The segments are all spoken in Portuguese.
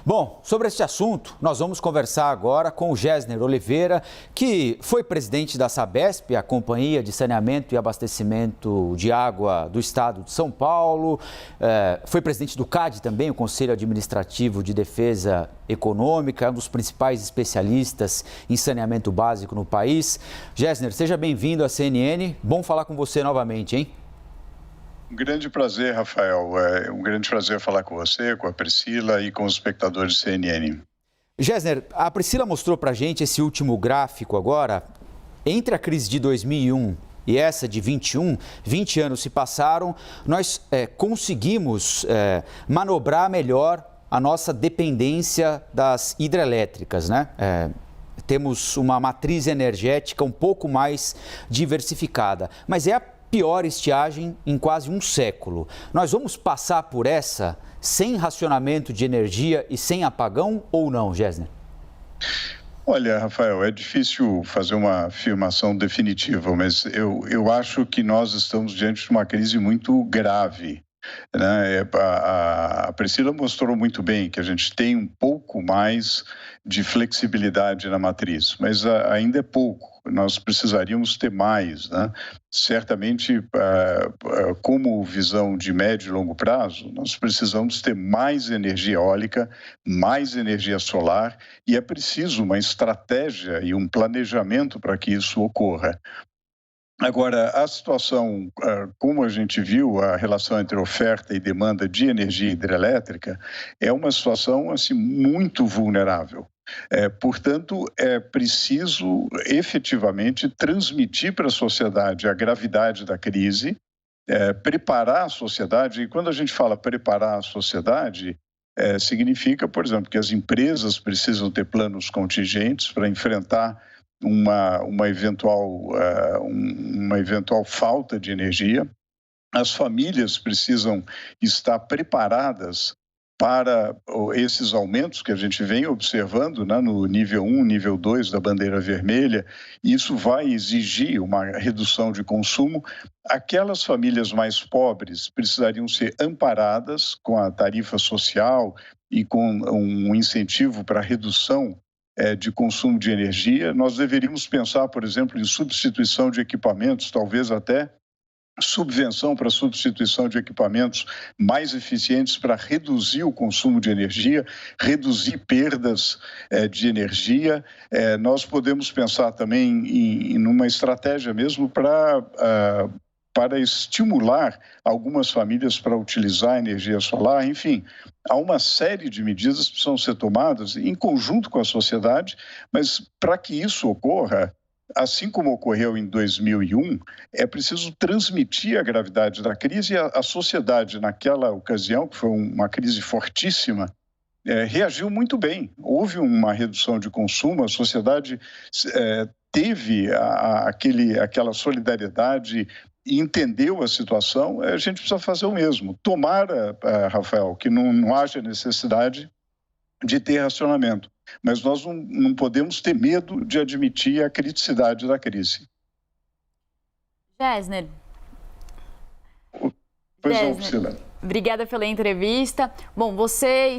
Bom, sobre este assunto, nós vamos conversar agora com o Gessner Oliveira, que foi presidente da Sabesp, a Companhia de Saneamento e Abastecimento de Água do Estado de São Paulo, foi presidente do CAD também, o Conselho Administrativo de Defesa Econômica, um dos principais especialistas em saneamento básico no país. Gessner, seja bem-vindo à CNN, bom falar com você novamente, hein? Um grande prazer, Rafael. É um grande prazer falar com você, com a Priscila e com os espectadores de CNN. Gessner, a Priscila mostrou para a gente esse último gráfico agora. Entre a crise de 2001 e essa de 21, 20 anos se passaram, nós conseguimos manobrar melhor a nossa dependência das hidrelétricas, né? Temos uma matriz energética um pouco mais diversificada, mas é a pior estiagem em quase um século. Nós vamos passar por essa sem racionamento de energia e sem apagão ou não, Gessner? Olha, Rafael, é difícil fazer uma afirmação definitiva, mas eu acho que nós estamos diante de uma crise muito grave, né? A Priscila mostrou muito bem que a gente tem um pouco mais de flexibilidade na matriz, mas ainda é pouco. Nós precisaríamos ter mais, né? Certamente, como visão de médio e longo prazo, nós precisamos ter mais energia eólica, mais energia solar, e é preciso uma estratégia e um planejamento para que isso ocorra. Agora, a situação, como a gente viu, a relação entre oferta e demanda de energia hidrelétrica é uma situação assim, muito vulnerável. Portanto, é preciso efetivamente transmitir para a sociedade a gravidade da crise, preparar a sociedade, e quando a gente fala preparar a sociedade, significa, por exemplo, que as empresas precisam ter planos contingentes para enfrentar uma eventual falta de energia. As famílias precisam estar preparadas para esses aumentos que a gente vem observando, né, no nível 1, nível 2 da bandeira vermelha. Isso vai exigir uma redução de consumo. Aquelas famílias mais pobres precisariam ser amparadas com a tarifa social e com um incentivo para redução de consumo de energia. Nós deveríamos pensar, por exemplo, em substituição de equipamentos, talvez até subvenção para substituição de equipamentos mais eficientes para reduzir o consumo de energia, reduzir perdas de energia. Nós podemos pensar também em uma estratégia mesmo para estimular algumas famílias para utilizar a energia solar. Enfim, há uma série de medidas que precisam ser tomadas em conjunto com a sociedade, mas para que isso ocorra, assim como ocorreu em 2001, é preciso transmitir a gravidade da crise, e a sociedade, naquela ocasião, que foi uma crise fortíssima, reagiu muito bem. Houve uma redução de consumo, a sociedade teve aquela solidariedade e entendeu a situação. A gente precisa fazer o mesmo. Tomara, Rafael, que não haja necessidade de ter racionamento, mas nós não podemos ter medo de admitir a criticidade da crise. Gessner. Pois não, Priscila. Obrigada pela entrevista. Bom, você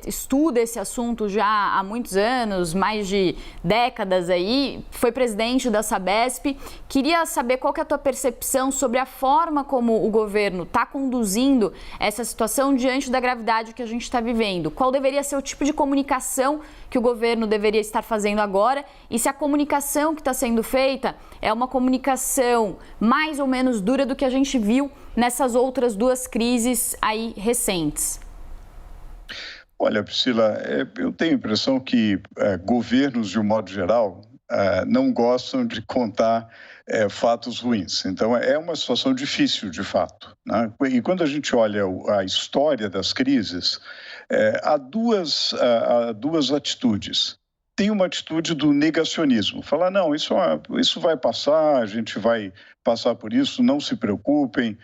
estuda esse assunto já há muitos anos, mais de décadas aí, foi presidente da Sabesp. Queria saber qual que é a tua percepção sobre a forma como o governo está conduzindo essa situação diante da gravidade que a gente está vivendo. Qual deveria ser o tipo de comunicação que o governo deveria estar fazendo agora e se a comunicação que está sendo feita é uma comunicação mais ou menos dura do que a gente viu nessas outras duas crises aí recentes? Olha, Priscila, eu tenho a impressão que governos, de um modo geral, não gostam de contar fatos ruins. Então, é uma situação difícil, de fato, né? E quando a gente olha a história das crises, há duas atitudes. Tem uma atitude do negacionismo, falar, não, isso vai passar, a gente vai passar por isso, não se preocupem.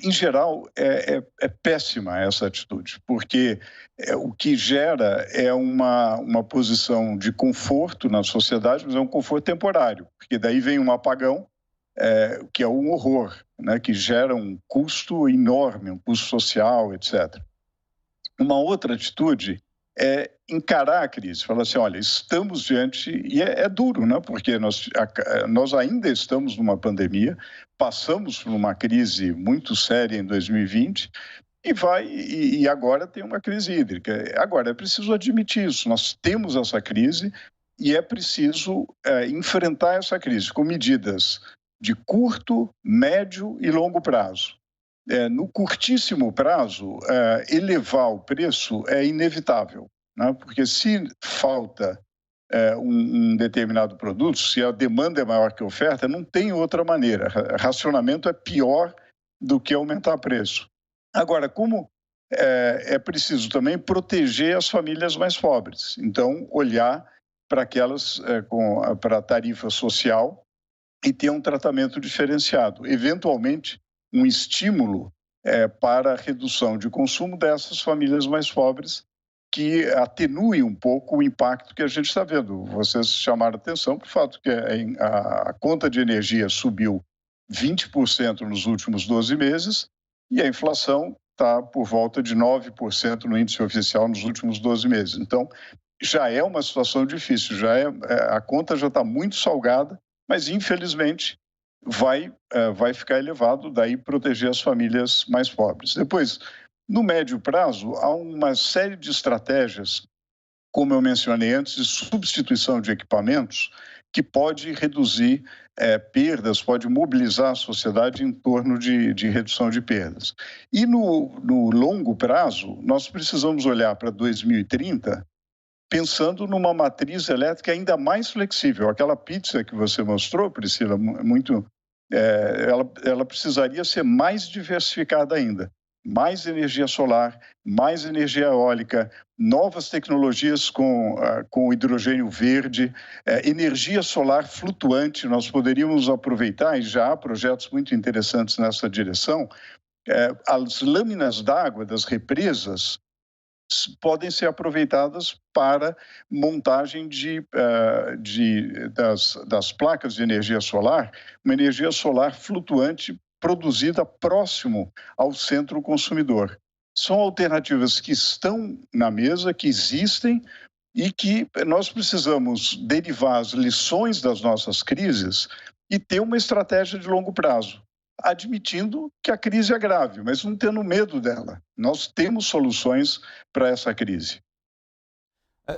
Em geral, é péssima essa atitude, porque o que gera é uma posição de conforto na sociedade, mas é um conforto temporário, porque daí vem um apagão, que é um horror, né, que gera um custo enorme, um custo social, etc. Uma outra atitude é encarar a crise, falar assim, olha, estamos diante, e é duro, né? Porque nós ainda estamos numa pandemia, passamos por uma crise muito séria em 2020 e agora tem uma crise hídrica. Agora, é preciso admitir isso, nós temos essa crise e é preciso enfrentar essa crise com medidas de curto, médio e longo prazo. No curtíssimo prazo, elevar o preço é inevitável, né? Porque se falta um determinado produto, se a demanda é maior que a oferta, não tem outra maneira. Racionamento é pior do que aumentar preço. Agora, como é preciso também proteger as famílias mais pobres, então olhar para aquelas para a tarifa social e ter um tratamento diferenciado, eventualmente um estímulo para a redução de consumo dessas famílias mais pobres, que atenue um pouco o impacto que a gente está vendo. Vocês chamaram atenção para o fato que a conta de energia subiu 20% nos últimos 12 meses e a inflação está por volta de 9% no índice oficial nos últimos 12 meses. Então, já é uma situação difícil, a conta já está muito salgada, mas infelizmente vai ficar elevado, daí proteger as famílias mais pobres. Depois, no médio prazo, há uma série de estratégias, como eu mencionei antes, de substituição de equipamentos, que pode reduzir perdas, pode mobilizar a sociedade em torno de redução de perdas. E no longo prazo, nós precisamos olhar para 2030 pensando numa matriz elétrica ainda mais flexível. Aquela pizza que você mostrou, Priscila, ela precisaria ser mais diversificada ainda. Mais energia solar, mais energia eólica, novas tecnologias com hidrogênio verde, energia solar flutuante. Nós poderíamos aproveitar, e já há projetos muito interessantes nessa direção, as lâminas d'água das represas podem ser aproveitadas para montagem das placas de energia solar, uma energia solar flutuante produzida próximo ao centro consumidor. São alternativas que estão na mesa, que existem e que nós precisamos derivar as lições das nossas crises e ter uma estratégia de longo prazo, admitindo que a crise é grave, mas não tendo medo dela. Nós temos soluções para essa crise.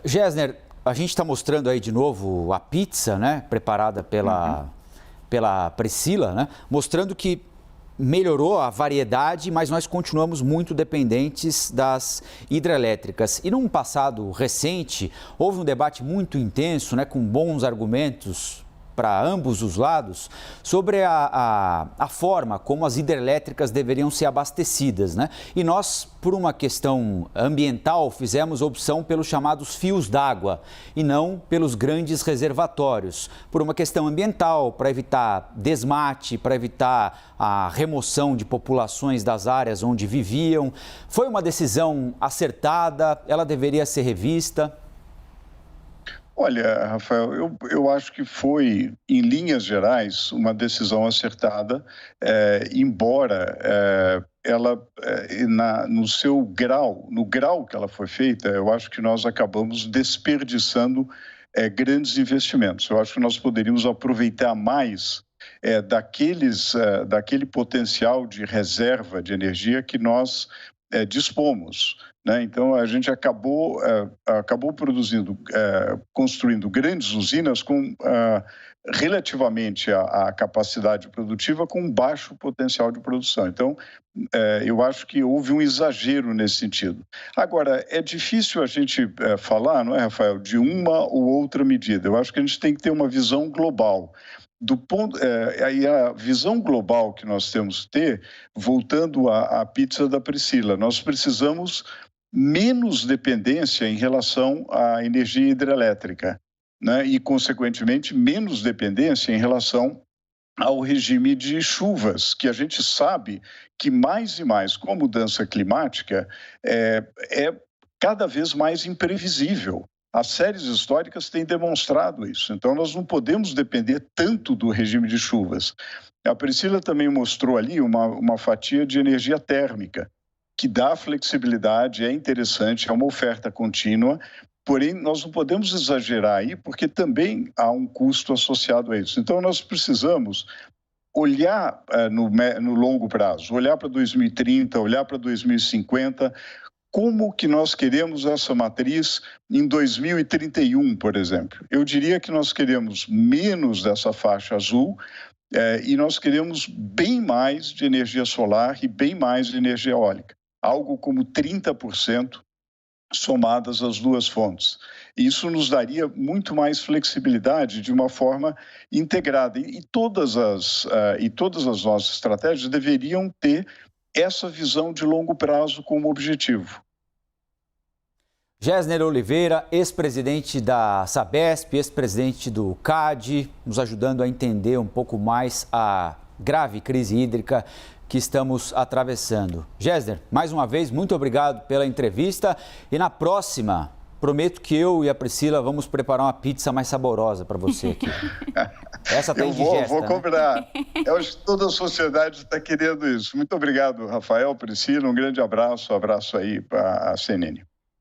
Gessner, a gente está mostrando aí de novo a pizza, né, preparada pela Priscila, né, mostrando que melhorou a variedade, mas nós continuamos muito dependentes das hidrelétricas. E num passado recente, houve um debate muito intenso, né, com bons argumentos para ambos os lados, sobre a forma como as hidrelétricas deveriam ser abastecidas, né? E nós, por uma questão ambiental, fizemos opção pelos chamados fios d'água e não pelos grandes reservatórios. Por uma questão ambiental, para evitar desmate, para evitar a remoção de populações das áreas onde viviam. Foi uma decisão acertada? Ela deveria ser revista? Olha, Rafael, eu acho que foi, em linhas gerais, uma decisão acertada, embora ela, no seu grau, no grau que ela foi feita, eu acho que nós acabamos desperdiçando grandes investimentos. Eu acho que nós poderíamos aproveitar mais daquele potencial de reserva de energia que nós dispomos, né? Então, a gente acabou construindo grandes usinas com, relativamente à capacidade produtiva, com baixo potencial de produção. Então, eu acho que houve um exagero nesse sentido. Agora, é difícil a gente falar, não é, Rafael, de uma ou outra medida. Eu acho que a gente tem que ter uma visão global. Aí a visão global que nós temos que ter, voltando à pizza da Priscila, nós precisamos menos dependência em relação à energia hidrelétrica, né? E, consequentemente, menos dependência em relação ao regime de chuvas, que a gente sabe que mais e mais, com a mudança climática, é cada vez mais imprevisível. As séries históricas têm demonstrado isso. Então, nós não podemos depender tanto do regime de chuvas. A Priscila também mostrou ali uma fatia de energia térmica, que dá flexibilidade, é interessante, é uma oferta contínua, porém nós não podemos exagerar aí, porque também há um custo associado a isso. Então nós precisamos olhar no longo prazo, olhar para 2030, olhar para 2050, como que nós queremos essa matriz em 2031, por exemplo. Eu diria que nós queremos menos dessa faixa azul e nós queremos bem mais de energia solar e bem mais de energia eólica, algo como 30% somadas as duas fontes. Isso nos daria muito mais flexibilidade de uma forma integrada. E todas as nossas estratégias deveriam ter essa visão de longo prazo como objetivo. Gessner Oliveira, ex-presidente da Sabesp, ex-presidente do CAD, nos ajudando a entender um pouco mais a grave crise hídrica que estamos atravessando. Gessner, mais uma vez, muito obrigado pela entrevista e na próxima, prometo que eu e a Priscila vamos preparar uma pizza mais saborosa para você aqui. Essa tá indigesta, vou cobrar. Eu acho que toda a sociedade está querendo isso. Muito obrigado, Rafael, Priscila, um grande abraço aí para a CNN.